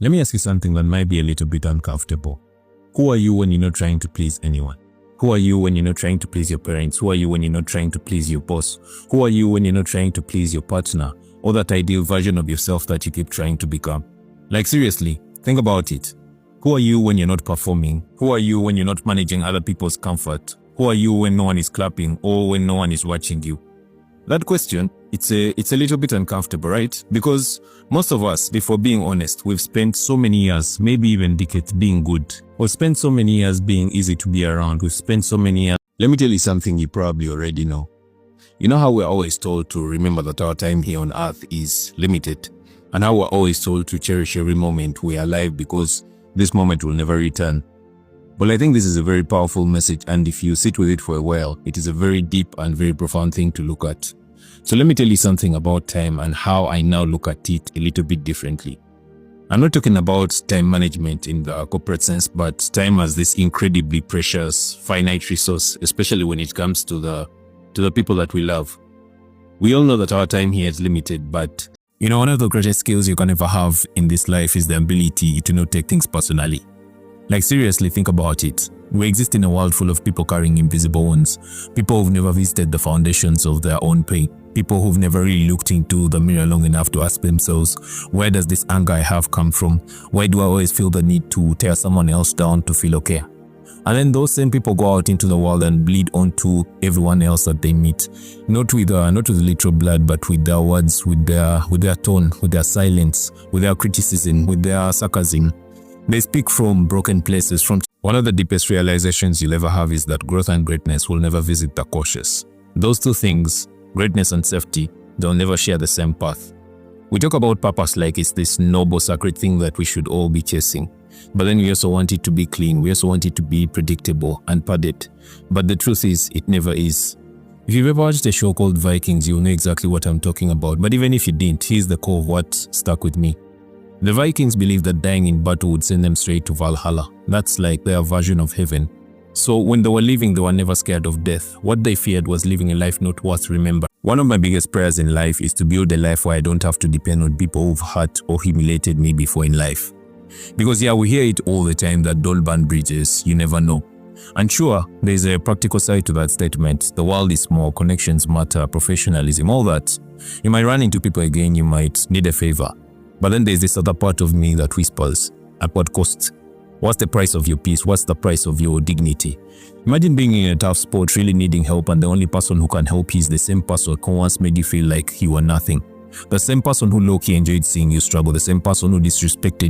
Let me ask you something that might be a little bit uncomfortable. Who are you when you're not trying to please anyone? Who are you when you're not trying to please your parents? Who are you when you're not trying to please your boss? Who are you when you're not trying to please your partner or that ideal version of yourself that you keep trying to become? Like seriously, think about it. Who are you when you're not performing? Who are you when you're not managing other people's comfort? Who are you when no one is clapping or when no one is watching you? That question, it's a little bit uncomfortable, right? Because most of us, before being honest, we've spent so many years, maybe even decades being good. We've spent so many years being easy to be around. We've spent so many years. Let me tell you something you probably already know. You know how we're always told to remember that our time here on earth is limited, and how we're always told to cherish every moment we're alive because this moment will never return. Well, I think this is a very powerful message, and if you sit with it for a while, it is a very deep and very profound thing to look at. So let me tell you something about time and how I now look at it a little bit differently. I'm not talking about time management in the corporate sense, but time as this incredibly precious, finite resource, especially when it comes to the people that we love. We all know that our time here is limited, but you know, one of the greatest skills you can ever have in this life is the ability to not take things personally. Like seriously, think about it. We exist in a world full of people carrying invisible wounds, people who've never visited the foundations of their own pain, people who've never really looked into the mirror long enough to ask themselves, where does this anger I have come from? Why do I always feel the need to tear someone else down to feel okay? And then those same people go out into the world and bleed onto everyone else that they meet, not with literal blood, but with their words, with their tone, with their silence, with their criticism, with their sarcasm. They speak from broken places. From one of the deepest realizations you'll ever have is that growth and greatness will never visit the cautious. Those two things, greatness and safety, they'll never share the same path. We talk about purpose like it's this noble, sacred thing that we should all be chasing. But then we also want it to be clean. We also want it to be predictable and padded. But the truth is, it never is. If you've ever watched a show called Vikings, you'll know exactly what I'm talking about. But even if you didn't, here's the core of what stuck with me. The Vikings believed that dying in battle would send them straight to Valhalla. That's like their version of heaven. So when they were living, they were never scared of death. What they feared was living a life not worth remembering. One of my biggest prayers in life is to build a life where I don't have to depend on people who've hurt or humiliated me before in life. Because yeah, we hear it all the time that don't burn bridges, you never know. And sure, there's a practical side to that statement. The world is small, connections matter, professionalism, all that. You might run into people again, you might need a favor. But then there's this other part of me that whispers, at what cost? What's the price of your peace? What's the price of your dignity? Imagine being in a tough spot, really needing help, and the only person who can help you is the same person who once made you feel like you were nothing. The same person who low-key enjoyed seeing you struggle, the same person who disrespected you